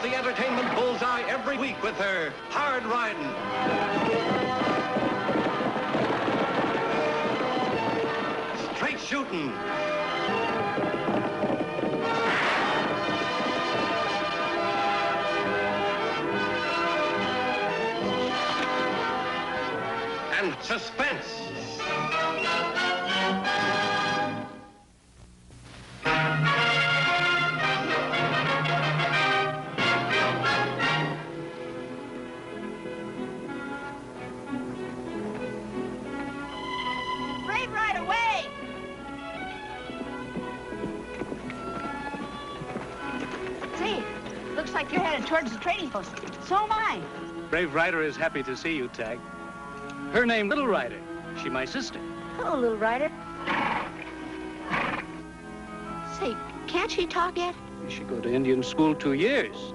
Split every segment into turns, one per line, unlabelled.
the entertainment bullseye every week with her hard riding. Straight shooting. And suspense.
You're headed towards the trading post. So am I.
Brave Rider is happy to see you, Tagg. Her name, Little Rider. She my sister.
Hello, Little Rider. Say, can't she talk yet?
She go to Indian school 2 years.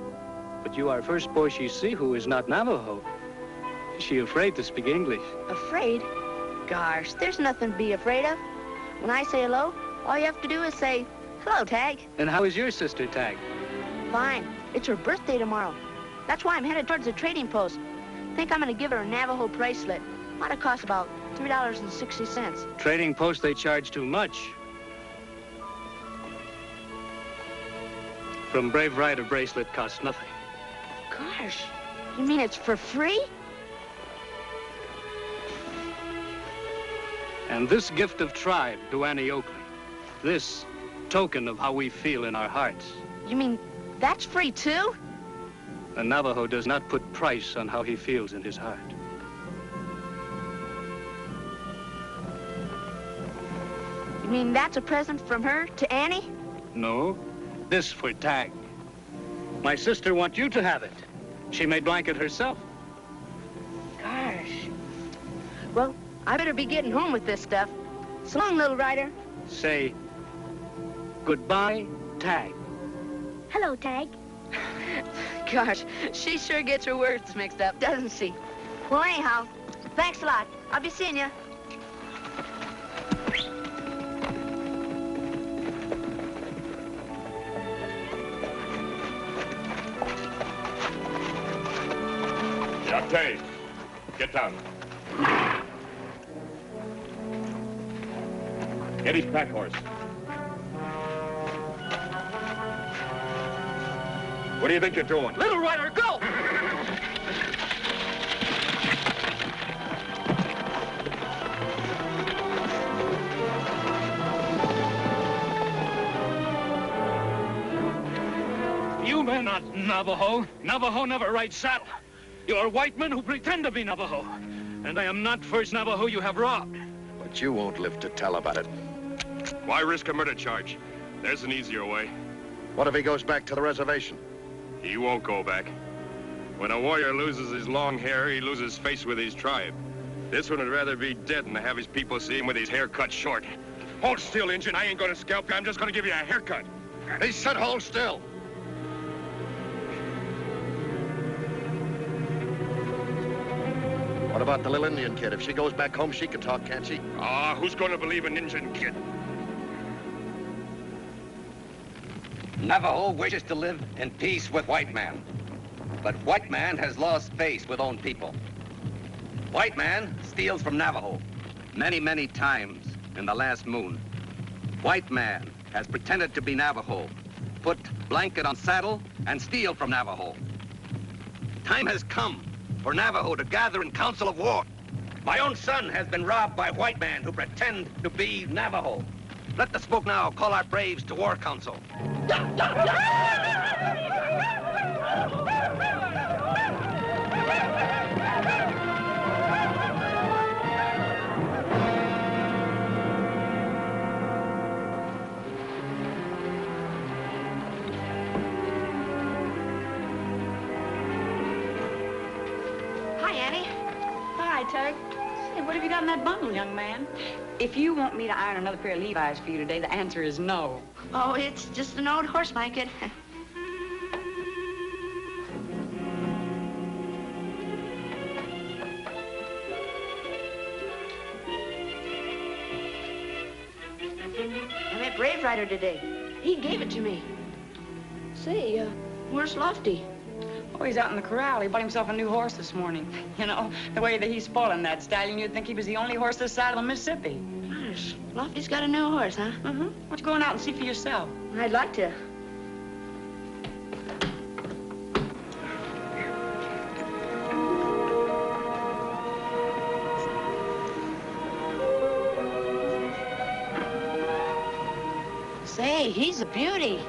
But you are first boy she see who is not Navajo. She afraid to speak English.
Afraid? Gosh, there's nothing to be afraid of. When I say hello, all you have to do is say, hello, Tagg.
And how is your sister, Tagg?
Fine. It's her birthday tomorrow. That's why I'm headed towards the trading post. Think I'm gonna give her a Navajo bracelet. Ought to cost about $3.60.
Trading post, they charge too much. From Brave Rider bracelet costs nothing.
Gosh, you mean it's for free?
And this gift of tribe to Annie Oakley. This token of how we feel in our hearts.
You mean that's free too?
A Navajo does not put price on how he feels in his heart.
You mean that's a present from her to Annie?
No, this for Tagg. My sister wants you to have it. She made blanket herself.
Gosh. Well, I better be getting home with this stuff. So long, Little Rider.
Say goodbye, Tagg.
Hello, Tagg. Gosh, she sure gets her words mixed up, doesn't she? Well, anyhow, thanks a lot. I'll be seeing you.
Yate, get down. Get his pack horse. What do you think you're doing?
Little Rider, go! You men are not Navajo. Navajo never rides saddle. You are white men who pretend to be Navajo. And I am not first Navajo you have robbed.
But you won't live to tell about it.
Why risk a murder charge? There's an easier way.
What if he goes back to the reservation?
He won't go back. When a warrior loses his long hair, he loses face with his tribe. This one would rather be dead than to have his people see him with his hair cut short. Hold still, Injun. I ain't gonna scalp you. I'm just gonna give you a haircut.
He said hold still. What about the little Indian kid? If she goes back home, she can talk, can't she?
Ah, who's gonna believe an Injun kid?
Navajo wishes to live in peace with white man. But white man has lost faith with own people. White man steals from Navajo many, many times in the last moon. White man has pretended to be Navajo, put blanket on saddle, and steal from Navajo. Time has come for Navajo to gather in council of war. My own son has been robbed by white men who pretend to be Navajo. Let the smoke now call our braves to war council.
Hi, Annie.
Hi, Tagg. Hey, what have you got in that bundle, young man? If you want me to iron another pair of Levi's for you today, the answer is no.
Oh, it's just an old horse blanket. Brave Rider today. He gave it to me. Say, where's Lofty?
Oh, he's out in the corral. He bought himself a new horse this morning. You know, the way that he's spoiling that stallion, you'd think he was the only horse this side of the Mississippi.
Gosh, Lofty's got a new horse, huh?
Mm-hmm. Why don't you go on out and see for yourself?
I'd like to. Say, he's a beauty.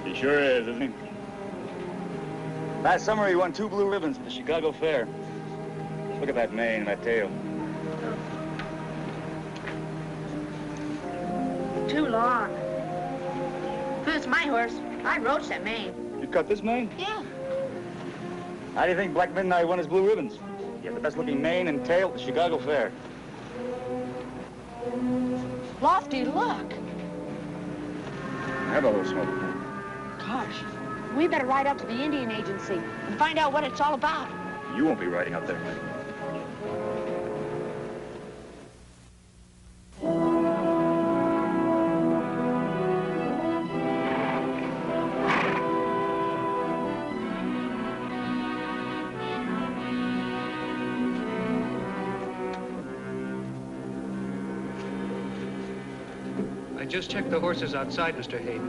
He sure is, isn't he? Last summer, he won 2 blue ribbons at the Chicago Fair. Look at that mane and that tail.
Too long. If it's my horse, I roached that mane.
You cut this mane?
Yeah.
How do you think Black Midnight won his blue ribbons? He had the best-looking mane and tail at the Chicago Fair.
Lofty, look.
Navajo smoke.
Gosh, we better ride up to the Indian Agency and find out what it's all about.
You won't be riding up there.
I just checked the horses outside, Mr. Hayden.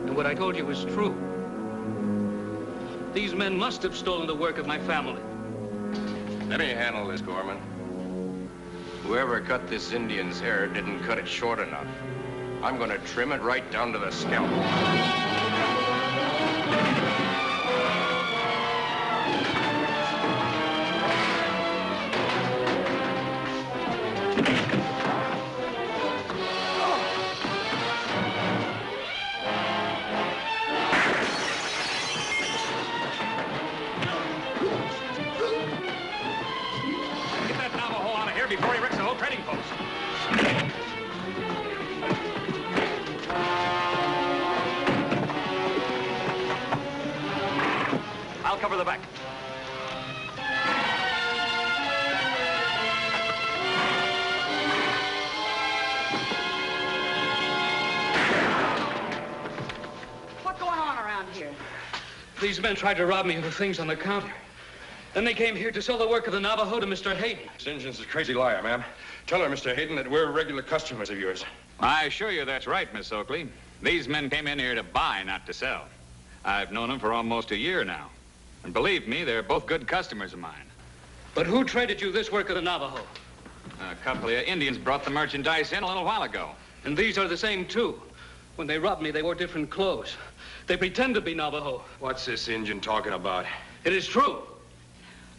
And what I told you was true. These men must have stolen the work of my family.
Let me handle this, Gorman. Whoever cut this Indian's hair didn't cut it short enough. I'm gonna trim it right down to the scalp.
Before he wrecks the whole trading post. I'll cover the back.
What's going on around here?
These men tried to rob me of the things on the counter. Then they came here to sell the work of the Navajo to Mr. Hayden.
This Injun's a crazy liar, ma'am. Tell her, Mr. Hayden, that we're regular customers of yours.
I assure you that's right, Miss Oakley. These men came in here to buy, not to sell. I've known them for almost a year now. And believe me, they're both good customers of mine.
But who traded you this work of the Navajo?
A couple of Indians brought the merchandise in a little while ago.
And these are the same, too. When they robbed me, they wore different clothes. They pretend to be Navajo.
What's this Injun talking about?
It is true.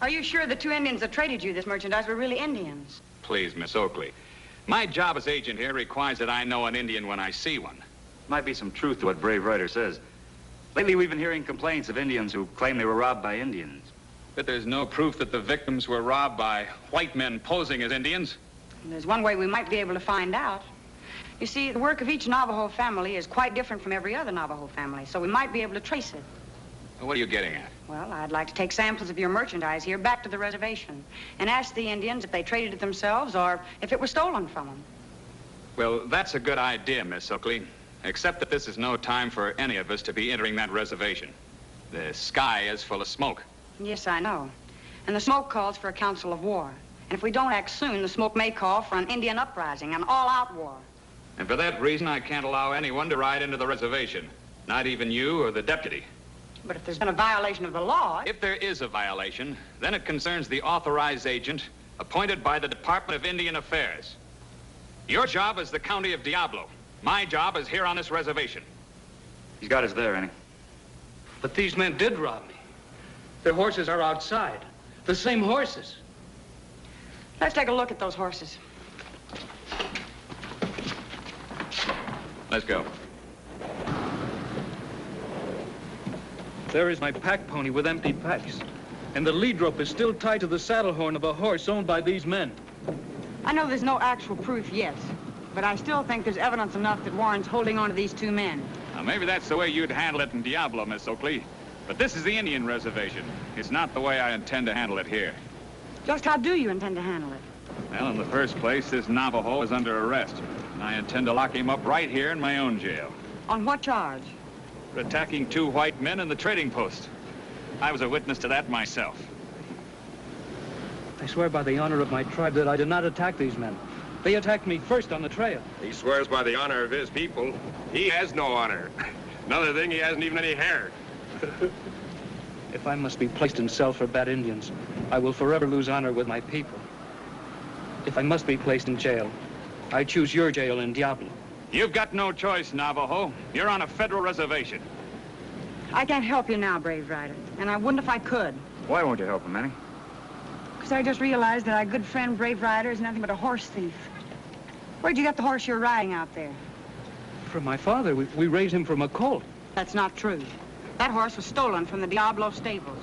Are you sure the 2 Indians that traded you this merchandise were really Indians?
Please, Miss Oakley. My job as agent here requires that I know an Indian when I see one.
Might be some truth to what Brave Writer says. Lately, we've been hearing complaints of Indians who claim they were robbed by Indians.
But there's no proof that the victims were robbed by white men posing as Indians.
And there's one way we might be able to find out. You see, the work of each Navajo family is quite different from every other Navajo family, so we might be able to trace it.
What are you getting at?
Well, I'd like to take samples of your merchandise here back to the reservation and ask the Indians if they traded it themselves or if it was stolen from them.
Well, that's a good idea, Miss Oakley, except that this is no time for any of us to be entering that reservation. The sky is full of smoke.
Yes, I know. And the smoke calls for a council of war. And if we don't act soon, the smoke may call for an Indian uprising, an all-out war.
And for that reason, I can't allow anyone to ride into the reservation, not even you or the deputy.
But if there's been a violation of the law...
If there is a violation, then it concerns the authorized agent appointed by the Department of Indian Affairs. Your job is the county of Diablo. My job is here on this reservation.
He's got us there, Annie.
But these men did rob me. Their horses are outside. The same horses.
Let's take a look at those horses.
Let's go.
There is my pack pony with empty packs. And the lead rope is still tied to the saddle horn of a horse owned by these men.
I know there's no actual proof yet, but I still think there's evidence enough that warrants holding on to these 2 men.
Now, maybe that's the way you'd handle it in Diablo, Miss Oakley. But this is the Indian reservation. It's not the way I intend to handle it here.
Just how do you intend to handle it?
Well, in the first place, this Navajo is under arrest. And I intend to lock him up right here in my own jail.
On what charge?
For attacking 2 white men in the trading post. I was a witness to that myself.
I swear by the honor of my tribe that I did not attack these men. They attacked me first on the trail.
He swears by the honor of his people. He has no honor. Another thing, he hasn't even any hair.
If I must be placed in cell for bad Indians, I will forever lose honor with my people. If I must be placed in jail, I choose your jail in Diablo.
You've got no choice, Navajo. You're on a federal reservation.
I can't help you now, Brave Rider, and I wouldn't if I could.
Why won't you help him, Annie?
Because I just realized that our good friend Brave Rider is nothing but a horse thief. Where'd you get the horse you're riding out there?
From my father. We raised him from a colt.
That's not true. That horse was stolen from the Diablo stables.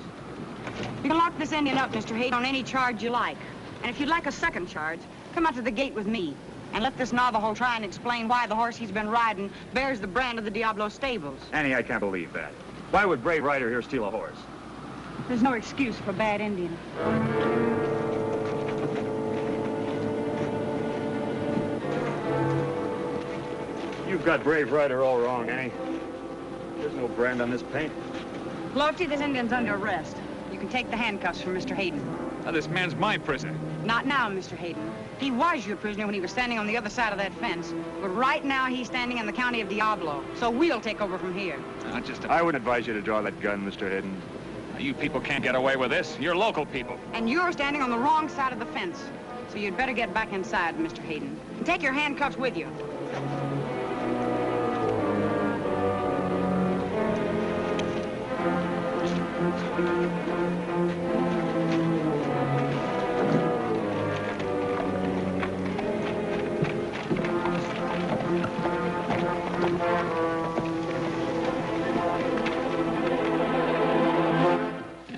You can lock this Indian up, Mr. Hayden, on any charge you like. And if you'd like a second charge, come out to the gate with me and let this Navajo try and explain why the horse he's been riding bears the brand of the Diablo stables.
Annie, I can't believe that. Why would Brave Rider here steal a horse?
There's no excuse for a bad Indian.
You've got Brave Rider all wrong, Annie. There's no brand on this paint.
Lofty, this Indian's under arrest. You can take the handcuffs from Mr. Hayden.
Now, this man's my prisoner.
Not now, Mr. Hayden. He was your prisoner when he was standing on the other side of that fence. But right now, he's standing in the county of Diablo. So we'll take over from here.
I wouldn't advise you to draw that gun, Mr. Hayden.
You people can't get away with this. You're local people.
And you're standing on the wrong side of the fence. So you'd better get back inside, Mr. Hayden. And take your handcuffs with you.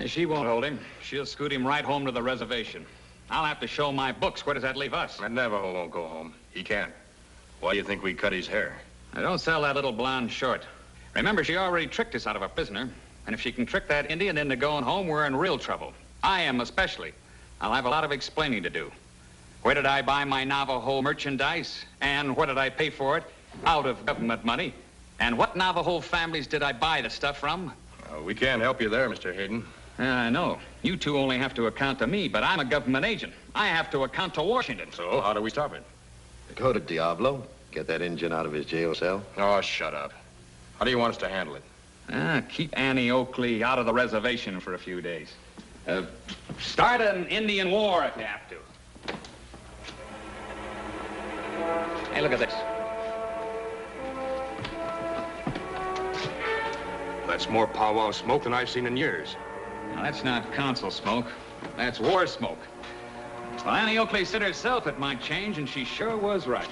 She won't hold him. She'll scoot him right home to the reservation. I'll have to show my books. Where does that leave us?
That Navajo won't go home. He can't. Why do you think we cut his hair?
Now, don't sell that little blonde short. Remember, she already tricked us out of a prisoner. And if she can trick that Indian into going home, we're in real trouble. I am especially. I'll have a lot of explaining to do. Where did I buy my Navajo merchandise? And where did I pay for it? Out of government money. And what Navajo families did I buy the stuff from?
We can't help you there, Mr. Hayden.
I know. You two only have to account to me, but I'm a government agent. I have to account to Washington.
So how do we stop it?
Go to Diablo. Get that Injun out of his jail cell.
Oh, shut up. How do you want us to handle it?
Keep Annie Oakley out of the reservation for a few days. Start an Indian war if you have to. Hey, look at this.
That's more powwow smoke than I've seen in years.
Now, that's not council smoke. That's war smoke. Well, Annie Oakley said herself it might change, and she sure was right.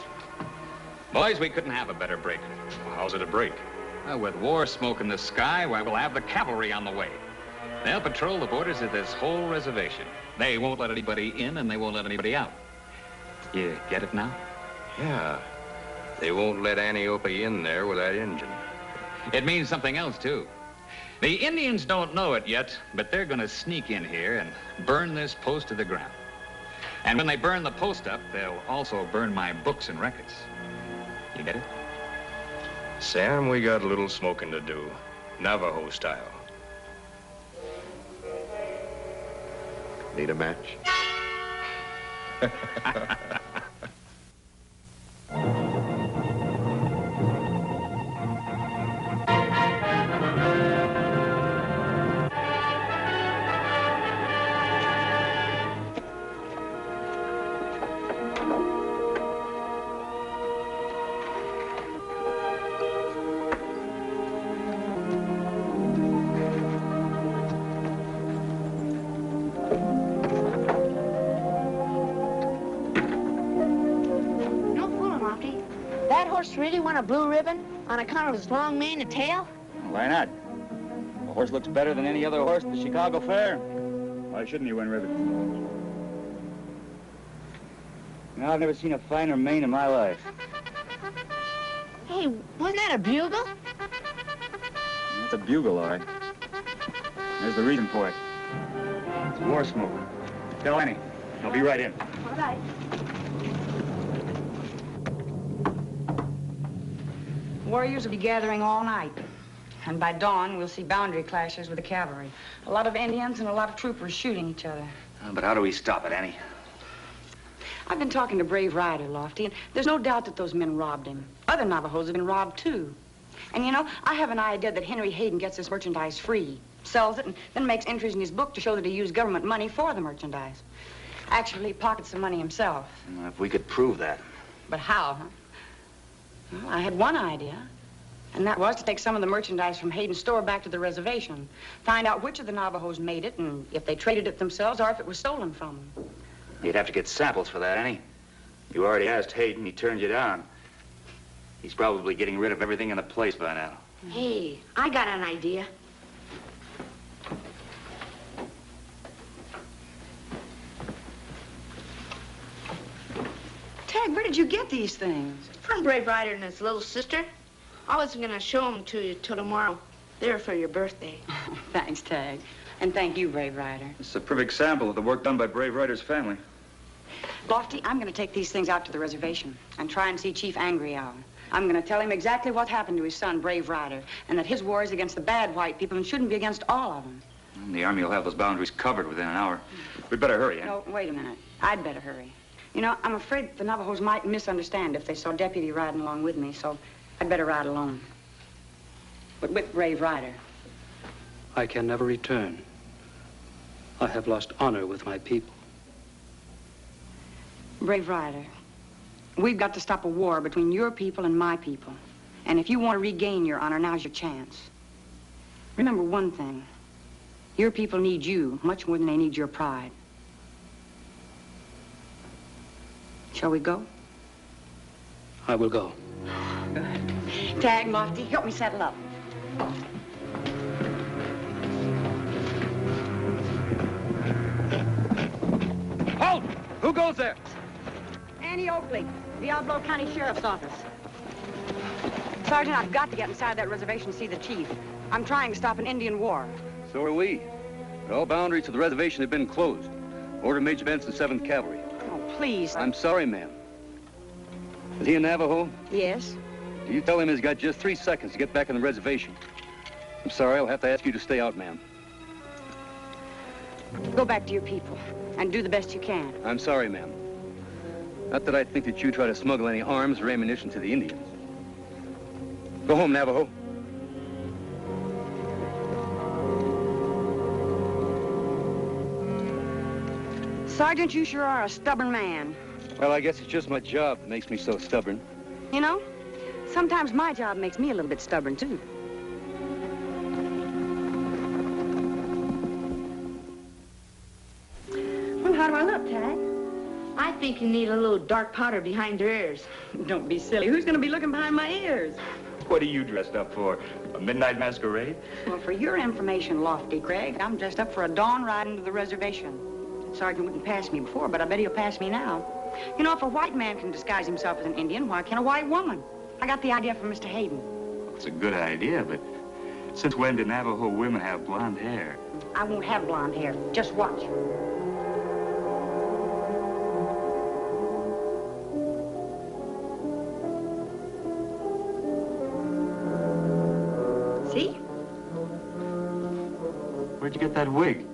Boys, we couldn't have a better break.
Well, how's it a break?
Well, with war smoke in the sky, why, we'll have the cavalry on the way. They'll patrol the borders of this whole reservation. They won't let anybody in, and they won't let anybody out. You get it now?
Yeah. They won't let Annie Oakley in there with that engine.
It means something else, too. The Indians don't know it yet, but they're going to sneak in here and burn this post to the ground. And when they burn the post up, they'll also burn my books and records. You get it?
Sam, we got a little smoking to do. Navajo style.
Need a match?
Really want a blue ribbon on account of his long mane and tail?
Why not? The horse looks better than any other horse at the Chicago Fair. Why shouldn't he win ribbon? No, I've never seen a finer mane in my life.
Hey, wasn't that a bugle?
That's a bugle, all right. There's the reason for it. It's war smoke. Tell Annie. I'll be right in.
All right.
Warriors will be gathering all night. And by dawn, we'll see boundary clashes with the cavalry. A lot of Indians and a lot of troopers shooting each other.
But how do we stop it, Annie?
I've been talking to Brave Ryder, Lofty, and there's no doubt that those men robbed him. Other Navajos have been robbed, too. And, you know, I have an idea that Henry Hayden gets this merchandise free, sells it, and then makes entries in his book to show that he used government money for the merchandise. Actually, he pockets the money himself.
If we could prove that.
But how, huh? Well, I had one idea, and that was to take some of the merchandise from Hayden's store back to the reservation, find out which of the Navajos made it, and if they traded it themselves or if it was stolen from them.
You'd have to get samples for that, Annie. You already asked Hayden. He turned you down. He's probably getting rid of everything in the place by now.
Hey, I got an idea.
Tagg, where did you get these things?
From Brave Ryder and his little sister. I wasn't gonna show them to you till tomorrow. They're for your birthday.
Thanks, Tagg. And thank you, Brave Ryder.
It's a perfect sample of the work done by Brave Ryder's family.
Lofty, I'm going to take these things out to the reservation and try and see Chief Angry Owl. I'm going to tell him exactly what happened to his son, Brave Ryder, and that his war is against the bad white people and shouldn't be against all of them.
The Army will have those boundaries covered within an hour. We'd better hurry, Annie.
No, wait a minute. I'd better hurry. You know, I'm afraid the Navajos might misunderstand if they saw Deputy riding along with me, so I'd better ride alone. But with Brave Ryder.
I can never return. I have lost honor with my people.
Brave Ryder, we've got to stop a war between your people and my people. And if you want to regain your honor, now's your chance. Remember one thing. Your people need you much more than they need your pride. Shall we go?
I will go.
Good. Tagg, Lofty, help me settle up.
Halt! Who goes there?
Annie Oakley, Diablo County Sheriff's Office. Sergeant, I've got to get inside that reservation to see the chief. I'm trying to stop an Indian war.
So are we. But all boundaries to the reservation have been closed. Order Major Benson, 7th Cavalry.
Oh, please.
I'm sorry, ma'am. Is he a Navajo?
Yes.
You tell him he's got just 3 seconds to get back on the reservation. I'm sorry, I'll have to ask you to stay out, ma'am.
Go back to your people and do the best you can.
I'm sorry, ma'am. Not that I think that you try to smuggle any arms or ammunition to the Indians. Go home, Navajo.
Sergeant, you sure are a stubborn man.
Well, I guess it's just my job that makes me so stubborn.
You know, sometimes my job makes me a little bit stubborn, too. Well, how do I look, Tagg?
I think you need a little dark powder behind your ears.
Don't be silly. Who's going to be looking behind my ears?
What are you dressed up for? A midnight masquerade?
Well, for your information, Lofty Gregg, I'm dressed up for a dawn ride into the reservation. Sergeant wouldn't pass me before, but I bet he'll pass me now. You know, if a white man can disguise himself as an Indian, why can't a white woman? I got the idea from Mr. Hayden.
It's a good idea, but since when do Navajo women have blonde hair?
I won't have blonde hair. Just watch. See?
Where'd you get that wig?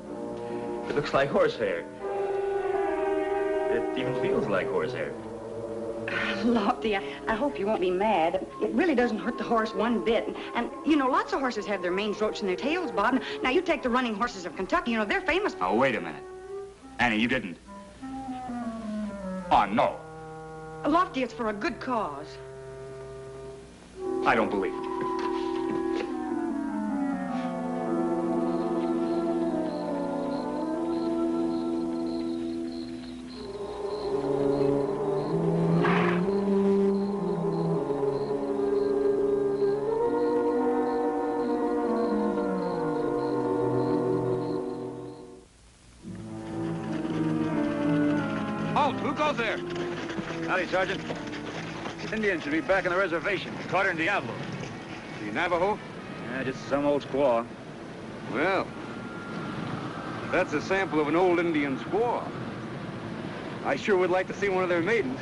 It looks like horsehair. It even feels like horsehair.
Lofty, I hope you won't be mad. It really doesn't hurt the horse one bit. And, you know, lots of horses have their manes ropes and their tails bobbed. Now, you take the running horses of Kentucky, you know, they're famous.
Oh, wait a minute. Annie, you didn't. Oh, no.
Lofty, it's for a good cause.
I don't believe it.
Who goes there?
Howdy, Sergeant. Indians should be back on the reservation. Carter and Diablo.
The Navajo?
Yeah, just some old squaw.
Well, that's a sample of an old Indian squaw. I sure would like to see one of their maidens.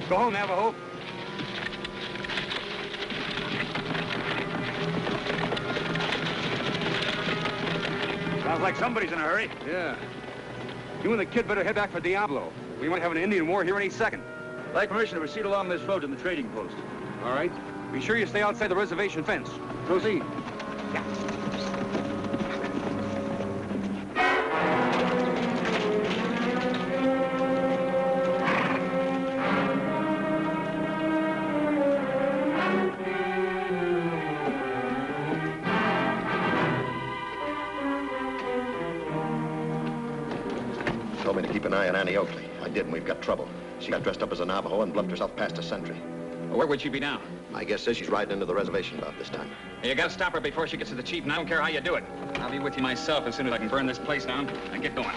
Go home, Navajo.
Sounds like somebody's in a hurry.
Yeah. You and the kid better head back for Diablo. We might have an Indian war here any second.
I'd like permission to proceed along this road to the trading post.
All right. Be sure you stay outside the reservation fence. Proceed.
Told me to keep an eye on Annie Oakley. I did, and we've got trouble. She got dressed up as a Navajo and bluffed herself past a sentry.
Well, where would she be now?
My guess says she's riding into the reservation about this time.
Hey, you gotta stop her before she gets to the chief, and I don't care how you do it. I'll be with you myself as soon as I can burn this place down and get going.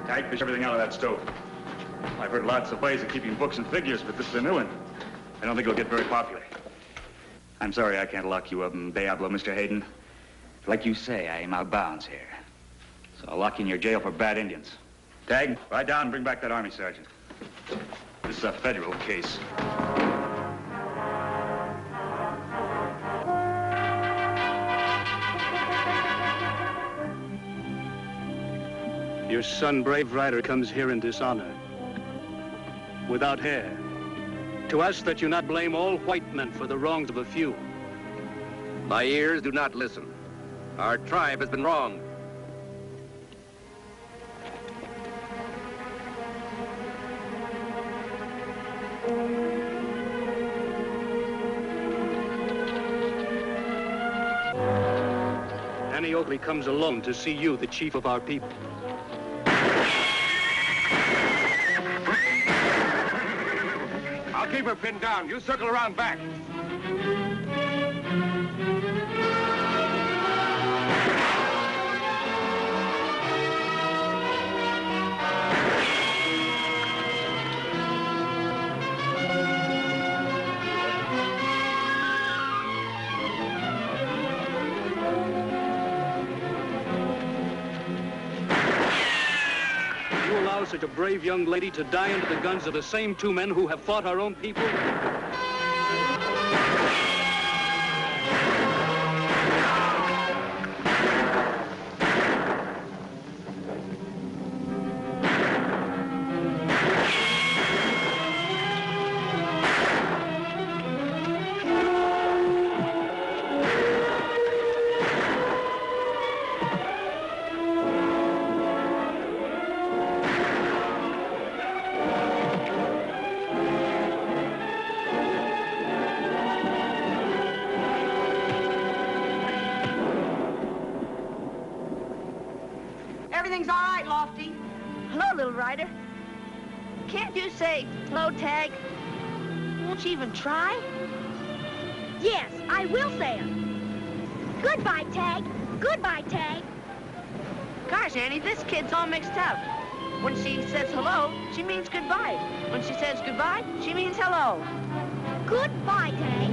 Tagg, fish everything out of that stove. I've heard lots of ways of keeping books and figures, but this is a new one. I don't think it'll get very popular. I'm sorry I can't lock you up in Diablo, Mr. Hayden. Like you say, I am out of bounds here. So I'll lock you in your jail for bad Indians. Tagg, ride down and bring back that Army sergeant. This is a federal case.
Your son, brave rider, comes here in dishonor, without hair. To us that you not blame all white men for the wrongs of a few.
My ears do not listen. Our tribe has been wronged.
Annie Oakley comes alone to see you, the chief of our people.
I'll keep her pinned down. You circle around back.
Such a brave young lady to die under the guns of the same two men who have fought our own people?
Everything's all right, Lofty.
Hello, little rider. Can't you say hello, Tagg? Won't you even try?
Yes, I will say it. Goodbye, Tagg. Goodbye, Tagg.
Gosh, Annie, this kid's all mixed up. When she says hello, she means goodbye. When she says goodbye, she means hello.
Goodbye, Tagg.